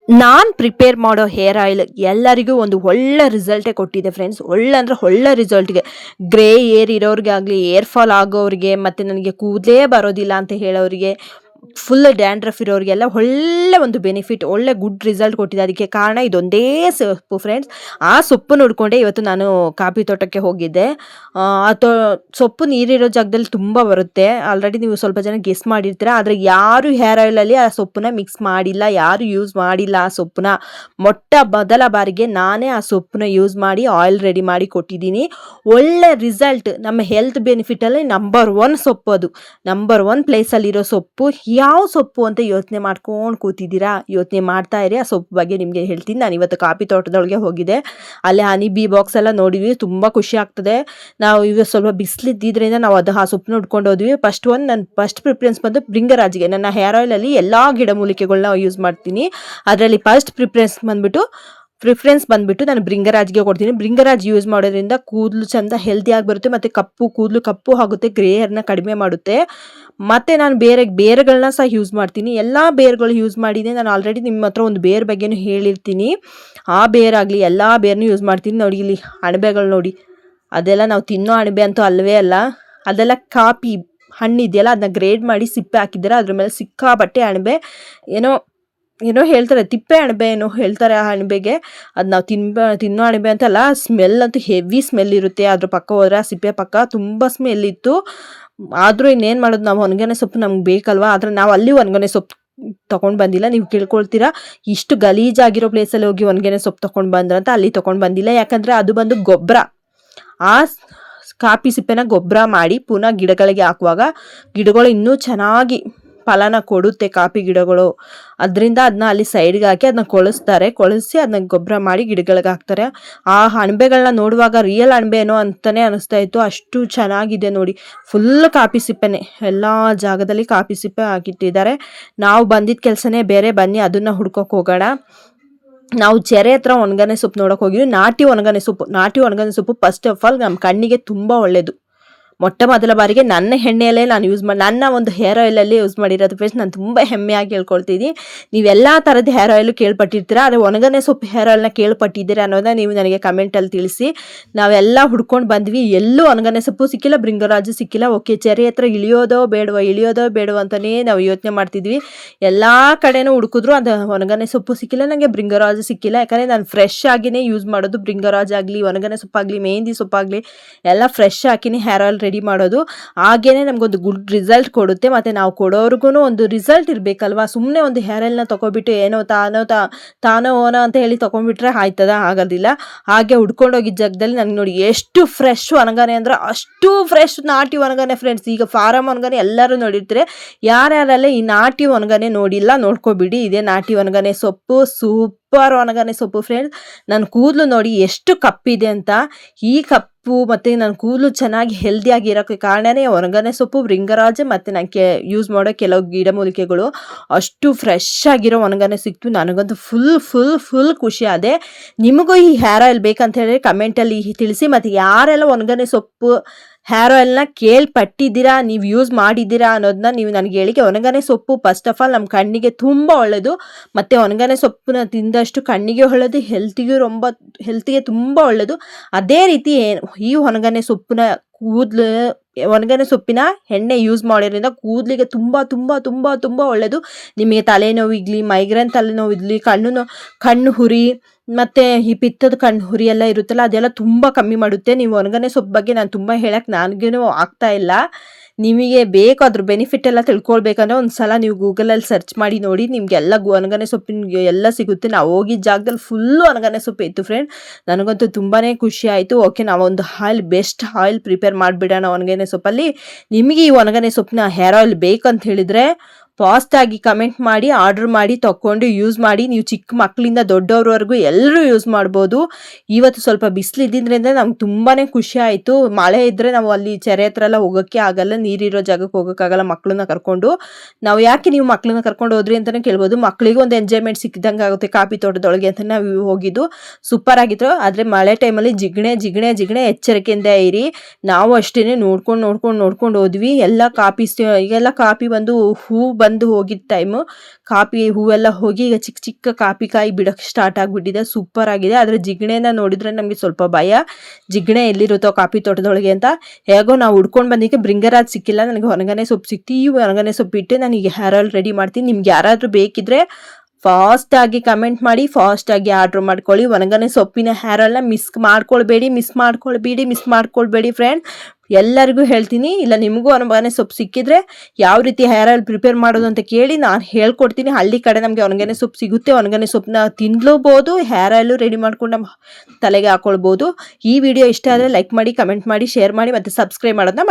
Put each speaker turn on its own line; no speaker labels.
ನಾನು ಪ್ರಿಪೇರ್ ಮಾಡೋ hair oil ಎಲ್ಲರಿಗೂ ಒಂದು ಒಳ್ಳೆ ರಿಸಲ್ಟೇ ಕೊಟ್ಟಿದೆ ಫ್ರೆಂಡ್ಸ್. ಒಳ್ಳೆ ಅಂದರೆ ಒಳ್ಳೆ ರಿಸಲ್ಟ್ಗೆ ಗ್ರೇ ಏರ್ ಇರೋರಿಗಾಗಲಿ, ಏರ್ ಫಾಲ್ ಆಗೋರಿಗೆ, ಮತ್ತು ನನಗೆ ಕೂದಲೇ ಬರೋದಿಲ್ಲ ಅಂತ ಹೇಳೋರಿಗೆ, ಫುಲ್ ಡ್ಯಾಂಡ್ರಫ್ ಇರೋರಿಗೆಲ್ಲ ಒಳ್ಳೆ ಒಂದು ಬೆನಿಫಿಟ್, ಒಳ್ಳೆ ಗುಡ್ ರಿಸಲ್ಟ್ ಕೊಟ್ಟಿದೆ. ಅದಕ್ಕೆ ಕಾರಣ ಇದೊಂದೇ ಸೊಪ್ಪು ಫ್ರೆಂಡ್ಸ್. ಆ ಸೊಪ್ಪನ್ನು ಹುಡ್ಕೊಂಡೆ ಇವತ್ತು ನಾನು ಕಾಫಿ ತೋಟಕ್ಕೆ ಹೋಗಿದ್ದೆ. ಸೊಪ್ಪು ನೀರಿರೋ ಜಾಗದಲ್ಲಿ ತುಂಬ ಬರುತ್ತೆ. ಆಲ್ರೆಡಿ ನೀವು ಸ್ವಲ್ಪ ಜನ ಗೆಸ್ ಮಾಡಿರ್ತೀರ. ಆದರೆ ಯಾರು ಹೇರ್ ಆಯಿಲಲ್ಲಿ ಆ ಸೊಪ್ಪನ್ನ ಮಿಕ್ಸ್ ಮಾಡಿಲ್ಲ, ಯಾರು ಯೂಸ್ ಮಾಡಿಲ್ಲ ಆ ಸೊಪ್ಪನ್ನ. ಮೊದಲ ಬಾರಿಗೆ ನಾನೇ ಆ ಸೊಪ್ಪನ್ನ ಯೂಸ್ ಮಾಡಿ ಆಯಿಲ್ ರೆಡಿ ಮಾಡಿ ಕೊಟ್ಟಿದ್ದೀನಿ. ಒಳ್ಳೆ ರಿಸಲ್ಟ್. ನಮ್ಮ ಹೆಲ್ತ್ ಬೆನಿಫಿಟಲ್ಲಿ ನಂಬರ್ 1 ಸೊಪ್ಪು ಅದು. ನಂಬರ್ 1 ಪ್ಲೇಸಲ್ಲಿರೋ ಸೊಪ್ಪು. ಯಾವ ಸೊಪ್ಪು ಅಂತ ಯೋಚನೆ ಮಾಡ್ಕೊಂಡು ಕೂತಿದ್ದೀರಾ? ಯೋಚನೆ ಮಾಡ್ತಾ ಇರಿ. ಆ ಸೊಪ್ಪು ಬಗ್ಗೆ ನಿಮಗೆ ಹೇಳ್ತೀನಿ. ನಾನು ಇವತ್ತು ಕಾಫಿ ತೋಟದೊಳಗೆ ಹೋಗಿದ್ದೆ. ಅಲ್ಲಿ ಹನಿ ಬಿ ಬಾಕ್ಸ್ ಎಲ್ಲ ನೋಡಿದ್ವಿ. ತುಂಬ ಖುಷಿ ಆಗ್ತದೆ. ನಾವು ಇವತ್ತು ಸ್ವಲ್ಪ ಬಿಸಿಲಿದ್ದಿದ್ದರಿಂದ ನಾವು ಆ ಸೊಪ್ಪನ್ನ ಉಟ್ಕೊಂಡು ಹೋದ್ವಿ. ನನ್ನ ಫಸ್ಟ್ ಪ್ರಿಫರೆನ್ಸ್ ಬಂದು ಭೃಂಗರಾಜಿಗೆ. ನನ್ನ ಹೇರ್ ಆಯಿಲಲ್ಲಿ ಎಲ್ಲ ಗಿಡಮೂಲಿಕೆಗಳನ್ನ ಯೂಸ್ ಮಾಡ್ತೀನಿ. ಅದರಲ್ಲಿ ಫಸ್ಟ್ ಪ್ರಿಫರೆನ್ಸ್ ಬಂದ್ಬಿಟ್ಟು ನಾನು ಭೃಂಗರಾಜ್ಗೆ ಕೊಡ್ತೀನಿ. ಭೃಂಗರಾಜ್ ಯೂಸ್ ಮಾಡೋದ್ರಿಂದ ಕೂದಲು ಚಂದ ಹೆಲ್ದಿಯಾಗಿ ಬರುತ್ತೆ, ಮತ್ತು ಕೂದಲು ಕಪ್ಪು ಆಗುತ್ತೆ, ಗ್ರೇ ಹೇರ್ನ ಕಡಿಮೆ ಮಾಡುತ್ತೆ. ಮತ್ತು ನಾನು ಬೇರುಗಳನ್ನ ಸಹ ಯೂಸ್ ಮಾಡ್ತೀನಿ. ಎಲ್ಲ ಬೇರುಗಳು ಯೂಸ್ ಮಾಡಿದೆ. ನಾನು ಆಲ್ರೆಡಿ ನಿಮ್ಮ ಹತ್ರ ಒಂದು ಬೇರ್ ಬಗ್ಗೆನೂ ಹೇಳಿರ್ತೀನಿ. ಆ ಬೇರಾಗಲಿ ಎಲ್ಲ ಬೇರನ್ನೂ ಯೂಸ್ ಮಾಡ್ತೀನಿ. ನೋಡಿ ಇಲ್ಲಿ ಅಣಬೆಗಳು ನೋಡಿ, ಅದೆಲ್ಲ ನಾವು ತಿನ್ನೋ ಅಣಬೆ ಅಂತೂ ಅಲ್ಲವೇ ಅಲ್ಲ. ಅದೆಲ್ಲ ಕಾಪಿ ಹಣ್ಣಿದೆಯಲ್ಲ, ಅದನ್ನ ಗ್ರೇಡ್ ಮಾಡಿ ಸಿಪ್ಪೆ ಹಾಕಿದ್ದಾರೆ. ಅದ್ರ ಮೇಲೆ ಸಿಕ್ಕಾಬಟ್ಟೆ ಅಣಬೆ, ಏನೋ ಹೇಳ್ತಾರೆ, ತಿಪ್ಪೆ ಅಣಬೆ ಏನೋ ಹೇಳ್ತಾರೆ ಆ ಅಣಬೆಗೆ. ಅದು ನಾವು ತಿನ್ನೋ ಅಣಬೆ ಅಂತಲ್ಲ. ಸ್ಮೆಲ್ ಅಂತೂ ಹೆವಿ ಸ್ಮೆಲ್ ಇರುತ್ತೆ. ಅದ್ರ ಪಕ್ಕ ಹೋದ್ರೆ ಆ ಸಿಪ್ಪೆ ಪಕ್ಕ ತುಂಬ ಸ್ಮೆಲ್ ಇತ್ತು. ಆದರೂ ಇನ್ನೇನು ಮಾಡೋದು, ನಾವು ಒಣಗನೆ ಸೊಪ್ಪು ನಮ್ಗೆ ಬೇಕಲ್ವಾ. ಆದರೆ ನಾವು ಅಲ್ಲಿ ಒಣಗನೆ ಸೊಪ್ಪು ತೊಗೊಂಡು ಬಂದಿಲ್ಲ. ನೀವು ಕೇಳ್ಕೊಳ್ತೀರಾ, ಇಷ್ಟು ಗಲೀಜಾಗಿರೋ ಪ್ಲೇಸಲ್ಲಿ ಹೋಗಿ ಒಣಗನೆ ಸೊಪ್ಪು ತೊಗೊಂಡು ಬಂದ್ರಂತ. ಅಲ್ಲಿ ತೊಗೊಂಡು ಬಂದಿಲ್ಲ. ಯಾಕಂದರೆ ಅದು ಬಂದು ಗೊಬ್ಬರ. ಆ ಕಾಫಿ ಸಿಪ್ಪೆನ ಗೊಬ್ಬರ ಮಾಡಿ ಪುನಃ ಗಿಡಗಳಿಗೆ ಹಾಕುವಾಗ ಗಿಡಗಳು ಇನ್ನೂ ಚೆನ್ನಾಗಿ ಫಲನ ಕೊಡುತ್ತೆ, ಕಾಫಿ ಗಿಡಗಳು. ಅದರಿಂದ ಅದನ್ನ ಅಲ್ಲಿ ಸೈಡ್ಗೆ ಹಾಕಿ ಅದನ್ನ ಕೊಳಿಸಿ ಅದನ್ನ ಗೊಬ್ಬರ ಮಾಡಿ ಗಿಡಗಳಿಗೆ ಹಾಕ್ತಾರೆ. ಆ ಅಣಬೆಗಳನ್ನ ನೋಡುವಾಗ ರಿಯಲ್ ಅಣಬೆ ಏನೋ ಅಂತಲೇ ಅನಿಸ್ತಾ ಇತ್ತು. ಅಷ್ಟು ಚೆನ್ನಾಗಿದೆ ನೋಡಿ. ಫುಲ್ ಕಾಫಿ ಸಿಪ್ಪೆನೆ, ಎಲ್ಲ ಜಾಗದಲ್ಲಿ ಕಾಫಿ ಸಿಪ್ಪೆ ಹಾಕಿಟ್ಟಿದ್ದಾರೆ. ನಾವು ಬಂದಿದ್ದ ಕೆಲಸನೇ ಬೇರೆ. ಬನ್ನಿ ಅದನ್ನು ಹುಡ್ಕೋಕೆ ಹೋಗೋಣ. ನಾವು ಚೆರೆ ಹತ್ರ ಒಣಗನೆ ಸೊಪ್ಪು ನೋಡೋಕೆ ಹೋಗಿದ್ವಿ. ನಾಟಿ ಒಣಗನೆ ಸೊಪ್ಪು ಫಸ್ಟ್ ಆಫ್ ಆಲ್ ನಮ್ಮ ಕಣ್ಣಿಗೆ ತುಂಬ ಒಳ್ಳೆಯದು. ಮೊದಲ ಬಾರಿಗೆ ನನ್ನ ಎಣ್ಣೆಯಲ್ಲೇ ನಾನು ನನ್ನ ಒಂದು ಹೇರ್ ಆಯಿಲಲ್ಲಿ ಯೂಸ್ ಮಾಡಿರೋದು ಫ್ರೆಂಡ್ಸ್. ನಾನು ತುಂಬ ಹೆಮ್ಮೆಯಾಗಿ ಹೇಳ್ಕೊಳ್ತೀನಿ. ನೀವೆಲ್ಲ ಥರದ ಹೇರ್ ಆಯಿಲು ಕೇಳ್ಪಟ್ಟಿರ್ತೀರ. ಆದರೆ ಒಣಗನೆ ಸೊಪ್ಪು ಹೇರ್ ಆಯಿಲ್ನ ಕೇಳ್ಪಟ್ಟಿದ್ದೀರಾ ಅನ್ನೋದನ್ನ ನೀವು ನನಗೆ ಕಮೆಂಟಲ್ಲಿ ತಿಳಿಸಿ. ನಾವೆಲ್ಲ ಹುಡ್ಕೊಂಡು ಬಂದ್ವಿ, ಎಲ್ಲೂ ಒಣಗನೆ ಸೊಪ್ಪು ಸಿಕ್ಕಿಲ್ಲ, ಭೃಂಗರಾಜು ಸಿಕ್ಕಿಲ್ಲ. ಓಕೆ, ಚೆರೆ ಹತ್ರ ಇಳಿಯೋದೋ ಬೇಡವೋ ಅಂತಲೇ ನಾವು ಯೋಚನೆ ಮಾಡ್ತಿದ್ವಿ. ಎಲ್ಲ ಕಡೆನೂ ಹುಡುಕಿದ್ರು ಅದು ಒಣಗನೆ ಸೊಪ್ಪು ಸಿಕ್ಕಿಲ್ಲ, ನನಗೆ ಭೃಂಗರಾಜು ಸಿಕ್ಕಿಲ್ಲ. ಯಾಕಂದರೆ ನಾನು ಫ್ರೆಶ್ ಆಗಿನೇ ಯೂಸ್ ಮಾಡೋದು. ಭೃಂಗರಾಜ್ ಆಗಲಿ, ಒಣಗನೆ ಸೊಪ್ಪಾಗಲಿ, ಮೆಹಂದಿ ಸೊಪ್ಪಾಗಲಿ ಎಲ್ಲ ಫ್ರೆಶ್ ಹಾಕಿನೇ ಹೇರ್ ಆಯಿಲ್ ರೆಡಿ ಮಾಡೋದು. ಹಾಗೇನೆ ನಮಗೊಂದು ಗುಡ್ ರಿಸಲ್ಟ್ ಕೊಡುತ್ತೆ. ಮತ್ತು ನಾವು ಕೊಡೋರ್ಗು ಒಂದು ರಿಸಲ್ಟ್ ಇರಬೇಕಲ್ವಾ. ಸುಮ್ಮನೆ ಒಂದು ಹೇರ್ ಆಯಿಲ್ನ ತೊಗೊಬಿಟ್ಟು ಏನೋ ತಾನೋ ಓನೋ ಅಂತ ಹೇಳಿ ತೊಗೊಂಡ್ಬಿಟ್ರೆ ಆಯ್ತದ? ಆಗೋದಿಲ್ಲ. ಹಾಗೆ ಹುಡ್ಕೊಂಡೋಗಿದ್ದ ಜಾಗದಲ್ಲಿ ನನಗೆ ನೋಡಿ ಎಷ್ಟು ಫ್ರೆಶ್ ಒಣಗನೆ ಅಂದರೆ ಅಷ್ಟು ಫ್ರೆಶ್ ನಾಟಿ ಒಣಗನೆ ಫ್ರೆಂಡ್ಸ್. ಈಗ ಫಾರಮ್ ಒಣಗನೆ ಎಲ್ಲರೂ ನೋಡಿರ್ತಾರೆ. ಯಾರ್ಯಾರಲ್ಲೇ ಈ ನಾಟಿ ಒಣಗನೆ ನೋಡಿಲ್ಲ ನೋಡ್ಕೊಬಿಡಿ. ಇದೇ ನಾಟಿ ಒಣಗನೆ ಸೊಪ್ಪು. ಸೂಪರ್ ಒಣಗನೆ ಸೊಪ್ಪು ಫ್ರೆಂಡ್ಸ್. ನನ್ನ ಕೂದಲು ನೋಡಿ ಎಷ್ಟು ಕಪ್ಪಿದೆ ಅಂತ. ಈ ಕಪ್ಪು ಮತ್ತು ನನ್ನ ಕೂದಲು ಚೆನ್ನಾಗಿ ಹೆಲ್ದಿಯಾಗಿ ಇರೋಕ್ಕೆ ಕಾರಣನೇ ಒಣಗನೆ ಸೊಪ್ಪು, ಭೃಂಗರಾಜ ಮತ್ತು ನಾನು ಯೂಸ್ ಮಾಡೋ ಕೆಲವು ಗಿಡಮೂಲಿಕೆಗಳು. ಅಷ್ಟು ಫ್ರೆಶ್ ಆಗಿರೋ ಒಣಗನೆ ಸಿಕ್ತು. ನನಗಂತೂ ಫುಲ್ ಖುಷಿ ಆದೆ. ನಿಮಗೂ ಈ ಹೇರ್ ಆಯಿಲ್ ಬೇಕಂತ ಹೇಳಿದ್ರೆ ಕಮೆಂಟಲ್ಲಿ ತಿಳಿಸಿ. ಮತ್ತು ಯಾರೆಲ್ಲ ಒಣಗನೆ ಸೊಪ್ಪು ಹೇರ್ ಆಯಿಲ್ನ ಕೇಳ್ಪಟ್ಟಿದ್ದೀರಾ, ನೀವು ಯೂಸ್ ಮಾಡಿದ್ದೀರಾ ಅನ್ನೋದನ್ನ ನೀವು ನನಗೆ ಹೇಳಿ. ಒಣಗನೆ ಸೊಪ್ಪು ಫಸ್ಟ್ ಆಫ್ ಆಲ್ ನಮ್ಮ ಕಣ್ಣಿಗೆ ತುಂಬ ಒಳ್ಳೆಯದು. ಮತ್ತು ಒಣಗನೆ ಸೊಪ್ಪನ್ನ ತಿಂದಷ್ಟು ಕಣ್ಣಿಗೆ ಒಳ್ಳೆಯದು, ಹೆಲ್ತಿಗೆ ತುಂಬ ಒಳ್ಳೆಯದು. ಅದೇ ರೀತಿ ಈ ಒಣಗನೆ ಸೊಪ್ಪಿನ ಎಣ್ಣೆ ಯೂಸ್ ಮಾಡೋದ್ರಿಂದ ಕೂದಲಿಗೆ ತುಂಬ ಒಳ್ಳೆಯದು. ನಿಮಗೆ ತಲೆನೋವಿಗಲಿ, ಮೈಗ್ರೇನ್ ತಲೆನೋವಿಗಲಿ, ಕಣ್ಣು ಹುರಿ ಮತ್ತು ಈ ಪಿತ್ತದ ಕಣ್ಣು ಹುರಿ ಎಲ್ಲ ಇರುತ್ತಲ್ಲ, ಅದೆಲ್ಲ ತುಂಬ ಕಮ್ಮಿ ಮಾಡುತ್ತೆ. ನೀವು ಒಣಗನೆ ಸೊಪ್ಪು ಬಗ್ಗೆ ನಾನು ತುಂಬ ಹೇಳಕ್ಕೆ ನನಗೇನೂ ಆಗ್ತಾ ಇಲ್ಲ. ನಿಮಗೆ ಬೇಕು ಅದ್ರ ಬೆನಿಫಿಟ್ ಎಲ್ಲ ತಿಳ್ಕೊಳ್ಬೇಕಂದ್ರೆ ಒಂದು ಸಲ ನೀವು ಗೂಗಲಲ್ಲಿ ಸರ್ಚ್ ಮಾಡಿ ನೋಡಿ. ನಿಮಗೆಲ್ಲ ಒಣಗನೆ ಸೊಪ್ಪಿನ ಎಲ್ಲ ಸಿಗುತ್ತೆ. ನಾವು ಹೋಗಿದ್ದ ಜಾಗದಲ್ಲಿ ಫುಲ್ಲು ಒಣಗನೆ ಸೊಪ್ಪು ಇತ್ತು ಫ್ರೆಂಡ್. ನನಗಂತೂ ತುಂಬಾ ಖುಷಿ ಆಯಿತು. ಓಕೆ, ನಾವೊಂದು ಬೆಸ್ಟ್ ಆಯಿಲ್ ಪ್ರಿಪೇರ್ ಮಾಡಿಬಿಡೋಣ ಒಣಗನೆ ಸೊಪ್ಪಲ್ಲಿ. ನಿಮಗೆ ಈ ಒಣಗನೆ ಸೊಪ್ಪನ್ನ ಹೇರ್ ಆಯಿಲ್ ಬೇಕಂತ ಹೇಳಿದರೆ ಫಾಸ್ಟಾಗಿ ಕಮೆಂಟ್ ಮಾಡಿ, ಆರ್ಡ್ರ್ ಮಾಡಿ, ತೊಗೊಂಡು ಯೂಸ್ ಮಾಡಿ. ನೀವು ಚಿಕ್ಕ ಮಕ್ಕಳಿಂದ ದೊಡ್ಡವ್ರವರೆಗೂ ಎಲ್ಲರೂ ಯೂಸ್ ಮಾಡ್ಬೋದು. ಇವತ್ತು ಸ್ವಲ್ಪ ಬಿಸಿಲಿದ್ದಿದ್ದರಿಂದ ನಮ್ಗೆ ತುಂಬಾ ಖುಷಿ ಆಯಿತು. ಮಳೆ ಇದ್ದರೆ ನಾವು ಅಲ್ಲಿ ಚೆರೆ ಹತ್ರ ಎಲ್ಲ ಹೋಗೋಕ್ಕೆ ಆಗಲ್ಲ, ನೀರಿರೋ ಜಾಗಕ್ಕೆ ಹೋಗೋಕ್ಕಾಗಲ್ಲ ಮಕ್ಕಳನ್ನ ಕರ್ಕೊಂಡು. ನಾವು ಯಾಕೆ ನೀವು ಮಕ್ಕಳನ್ನ ಕರ್ಕೊಂಡು ಹೋದ್ರಿ ಅಂತಲೇ ಕೇಳ್ಬೋದು. ಮಕ್ಕಳಿಗೂ ಒಂದು ಎಂಜಾಯ್ಮೆಂಟ್ ಸಿಕ್ಕಿದಂಗೆ ಆಗುತ್ತೆ ಕಾಫಿ ತೋಟದೊಳಗೆ ಅಂತ ನಾವು ಹೋಗಿದ್ದು. ಸೂಪರ್ ಆಗಿತ್ತು. ಆದರೆ ಮಳೆ ಟೈಮಲ್ಲಿ ಜಿಗಣೆ ಎಚ್ಚರಿಕೆಯಿಂದ ಇರಿ. ನಾವು ಅಷ್ಟೇ ನೋಡ್ಕೊಂಡು ಹೋದ್ವಿ. ಈಗೆಲ್ಲ ಕಾಫಿ ಬಂದು ಹೂ ಬಂದು ಹೋಗಿದ್ದ ಟೈಮು ಕಾಫಿ ಹೂವೆಲ್ಲ ಹೋಗಿ ಈಗ ಚಿಕ್ಕ ಚಿಕ್ಕ ಕಾಫಿ ಕಾಯಿ ಬಿಡೋಕ್ಕೆ ಸ್ಟಾರ್ಟ್ ಆಗಿಬಿಟ್ಟಿದೆ. ಸೂಪರ್ ಆಗಿದೆ. ಆದರೆ ಜಿಗಣೆನ ನೋಡಿದ್ರೆ ನಮಗೆ ಸ್ವಲ್ಪ ಭಯ, ಜಿಗಣೆ ಎಲ್ಲಿರುತ್ತೋ ಕಾಫಿ ತೋಟದೊಳಗೆ ಅಂತ. ಹೇಗೋ ನಾವು ಹುಡ್ಕೊಂಡು ಬಂದಿಕ್ಕೆ ಭೃಂಗರಾಜ್ ಸಿಕ್ಕಿಲ್ಲ, ನನಗೆ ಒಣಗನೆ ಸೊಪ್ಪು ಸಿಕ್ತು. ಈ ಒಣಗನೆ ಸೊಪ್ಪು ಇಟ್ಟು ನನಗೆ ಹೇರ್ ಆಯಿಲ್ ರೆಡಿ ಮಾಡ್ತೀನಿ. ನಿಮ್ಗೆ ಯಾರಾದರೂ ಬೇಕಿದ್ರೆ ಫಾಸ್ಟಾಗಿ ಕಮೆಂಟ್ ಮಾಡಿ, ಫಾಸ್ಟಾಗಿ ಆರ್ಡ್ರ್ ಮಾಡ್ಕೊಳ್ಳಿ. ಒಣಗನೆ ಸೊಪ್ಪಿನ ಹೇರ್ ಆಯಿಲ್ನ ಮಿಸ್ ಮಾಡ್ಕೊಳ್ಬೇಡಿ ಫ್ರೆಂಡ್. ಎಲ್ಲರಿಗೂ ಹೇಳ್ತೀನಿ, ಇಲ್ಲ ನಿಮಗೂ ಒಣಗನೆ ಸೊಪ್ಪು ಸಿಕ್ಕಿದ್ರೆ ಯಾವ ರೀತಿ ಹೇರ್ ಆಯಿಲ್ ಪ್ರಿಪೇರ್ ಮಾಡೋದು ಅಂತ ಕೇಳಿ, ನಾನು ಹೇಳ್ಕೊಡ್ತೀನಿ. ಹಳ್ಳಿ ಕಡೆ ನಮಗೆ ಒಣಗನೆ ಸೊಪ್ಪು ಸಿಗುತ್ತೆ, ಒಣಗನೆ ಸೊಪ್ಪನ್ನ ತಿನ್ಲೂಬೋದು, ಹೇರ್ ಆಯಿಲು ರೆಡಿ ಮಾಡ್ಕೊಂಡು ನಮ್ಮ ತಲೆಗೆ ಹಾಕೊಳ್ಬೋದು. ಈ ವಿಡಿಯೋ ಇಷ್ಟ ಆದರೆ ಲೈಕ್ ಮಾಡಿ, ಕಮೆಂಟ್ ಮಾಡಿ, ಶೇರ್ ಮಾಡಿ ಮತ್ತು ಸಬ್ಸ್ಕ್ರೈಬ್ ಮಾಡೋದನ್ನ